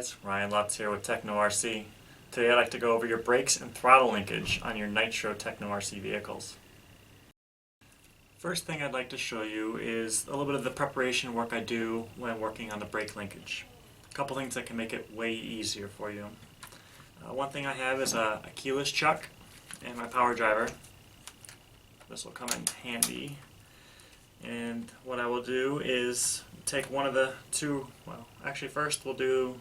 guys, Ryan Lutz here with Tekno RC. Today I'd like to go over your brakes and throttle linkage on your Nitro Tekno RC vehicles. First thing I'd like to show you is a little bit of the preparation work I do when working on the brake linkage. A couple things that can make it way easier for you. One thing I have is a keyless chuck and my power driver. This will come in handy. And what I will do is take one of the two, well actually first we'll do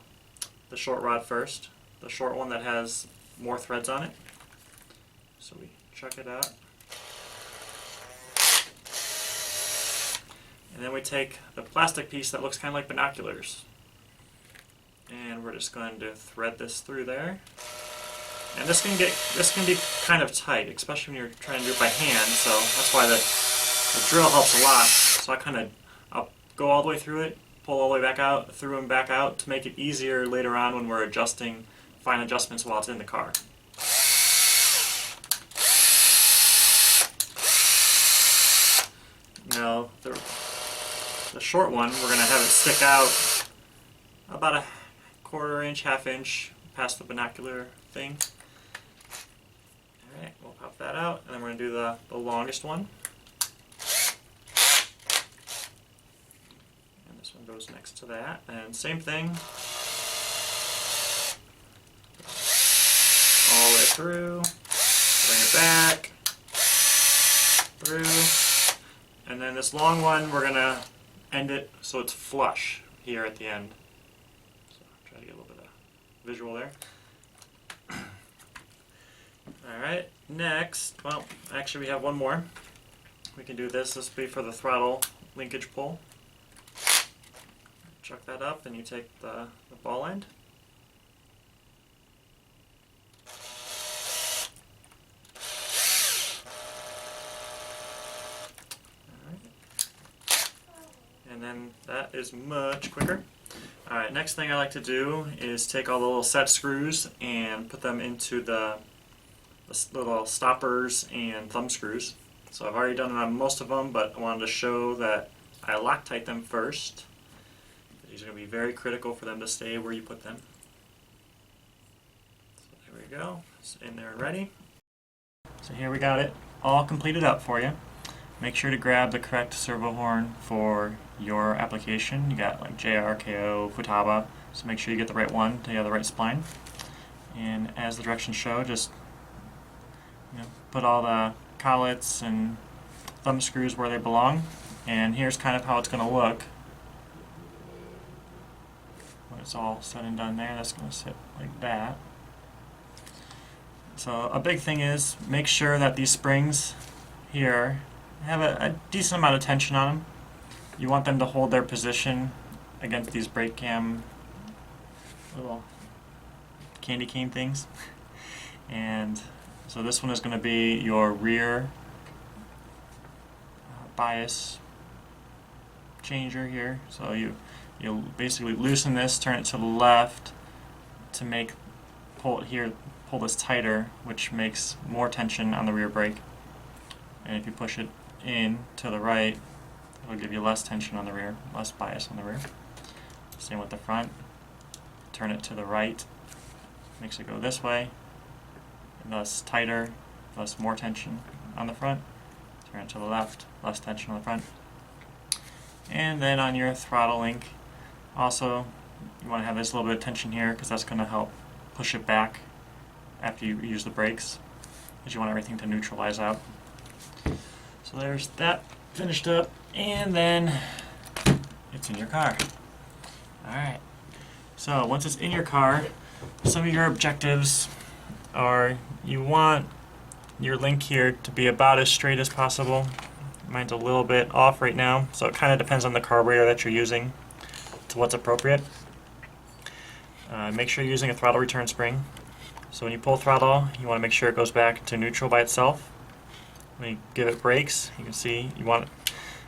the short rod first, the short one that has more threads on it. So we chuck it out. And then we take the plastic piece that looks kind of like binoculars. And we're just going to thread this through there. And this can be kind of tight, especially when you're trying to do it by hand, so that's why the drill helps a lot. So I'll go all the way through it, pull all the way back out, through and back out to make it easier later on when we're adjusting fine adjustments while it's in the car. Now the short one, we're going to have it stick out about a quarter inch, half inch past the binocular thing. Alright, we'll pop that out, and then we're going to do the longest one. And this one goes next to that. And same thing. All the way through. Bring it back. Through. And then this long one, we're going to end it so it's flush here at the end. So try to get a little bit of visual there. Alright, next, well, actually we have one more. We can do this. This will be for the throttle linkage pull. Chuck that up, and you take the ball end. And then that is much quicker. Alright, next thing I like to do is take all the little set screws and put them into the little stoppers and thumb screws. So I've already done it on most of them, but I wanted to show that I Loctite them first. These are going to be very critical for them to stay where you put them. So there we go. It's in there and ready. So here we got it all completed up for you. Make sure to grab the correct servo horn for your application. You got like JR, KO, Futaba, so make sure you get the right one to have the right spline. And as the directions show, just put all the collets and thumb screws where they belong. And here's kind of how it's going to look when it's all said and done there. That's going to sit like that. So a big thing is make sure that these springs here have a decent amount of tension on them. You want them to hold their position against these brake cam little candy cane things. And so this one is going to be your rear bias changer here. So you'll basically loosen this, turn it to the left to pull this tighter, which makes more tension on the rear brake. And if you push it in to the right, it'll give you less tension on the rear, less bias on the rear. Same with the front. Turn it to the right, makes it go this way, and thus tighter, thus more tension on the front. Turn it to the left, less tension on the front. And then on your throttle link, also you want to have this little bit of tension here because that's going to help push it back after you use the brakes, because you want everything to neutralize out. So there's that finished up, and then it's in your car. Alright, so once it's in your car, some of your objectives are you want your link here to be about as straight as possible. Mine's a little bit off right now, so it kind of depends on the carburetor that you're using to what's appropriate. Make sure you're using a throttle return spring. So when you pull throttle, you want to make sure it goes back to neutral by itself. When you give it brakes, you can see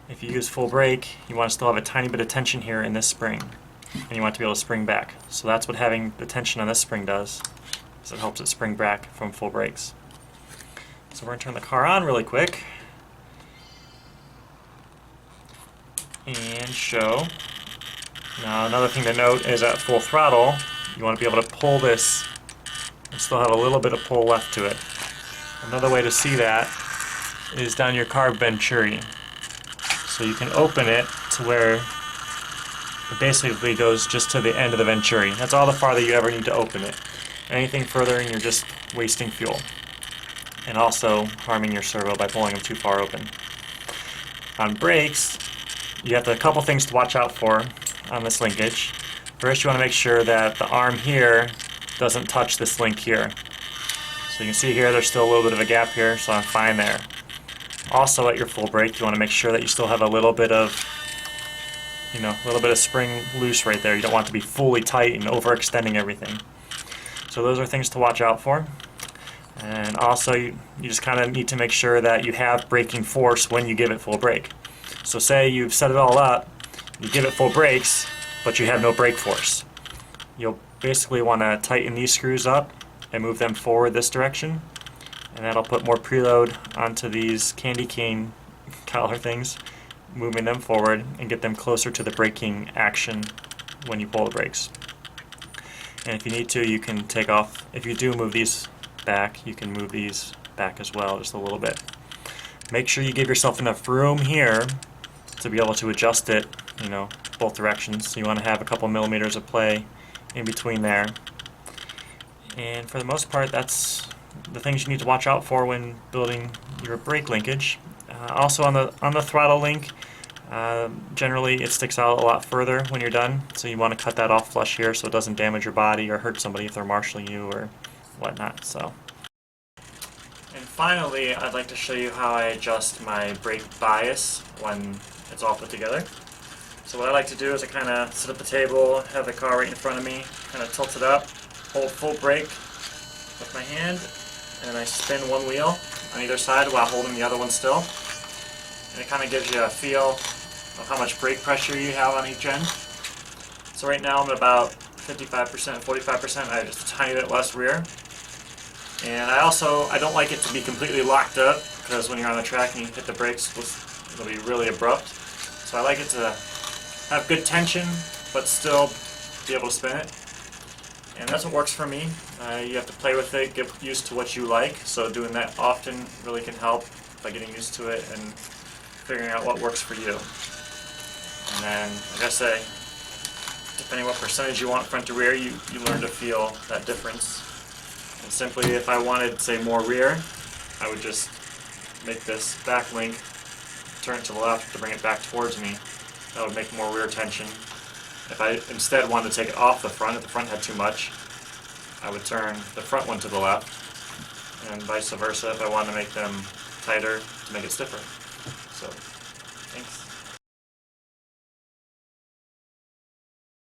if you use full brake, you want to still have a tiny bit of tension here in this spring, and you want to be able to spring back. So that's what having the tension on this spring does, is it helps it spring back from full brakes. So we're going to turn the car on really quick and show. Now another thing to note is at full throttle, you want to be able to pull this and still have a little bit of pull left to it. Another way to see that is down your carb venturi. So you can open it to where it basically goes just to the end of the venturi. That's all the farther you ever need to open it. Anything further and you're just wasting fuel. And also harming your servo by pulling them too far open. On brakes, you have a couple things to watch out for on this linkage. First, you want to make sure that the arm here doesn't touch this link here. So you can see here there's still a little bit of a gap here, so I'm fine there. Also at your full brake, you want to make sure that you still have a little bit of spring loose right there. You don't want it to be fully tight and overextending everything. So those are things to watch out for. And also you just kind of need to make sure that you have braking force when you give it full brake. So say you've set it all up, you give it full brakes, but you have no brake force. You'll basically want to tighten these screws up and move them forward this direction, and that'll put more preload onto these candy cane collar things, moving them forward and get them closer to the braking action when you pull the brakes. And if you need to, you can take off, if you do move these back, you can move these back as well just a little bit. Make sure you give yourself enough room here to be able to adjust it, both directions. So you want to have a couple millimeters of play in between there. And for the most part, that's the things you need to watch out for when building your brake linkage. Also on the throttle link, generally it sticks out a lot further when you're done, so you want to cut that off flush here so it doesn't damage your body or hurt somebody if they're marshalling you or whatnot. And finally, I'd like to show you how I adjust my brake bias when it's all put together. So what I like to do is I kind of sit at the table, have the car right in front of me, kind of tilt it up, hold full brake with my hand, and I spin one wheel on either side while holding the other one still. And it kind of gives you a feel of how much brake pressure you have on each end. So right now I'm at about 55%, 45%. I have just a tiny bit less rear. And I don't like it to be completely locked up, because when you're on the track and you hit the brakes, it'll be really abrupt. So I like it to have good tension, but still be able to spin it. And that's what works for me. You have to play with it, get used to what you like. So doing that often really can help by getting used to it and figuring out what works for you. And then, like I say, depending what percentage you want front to rear, you learn to feel that difference. And simply, if I wanted, say, more rear, I would just make this back link, turn it to the left to bring it back towards me. That would make more rear tension. If I instead wanted to take it off the front, if the front had too much, I would turn the front one to the left, and vice versa if I wanted to make them tighter to make it stiffer. So, thanks.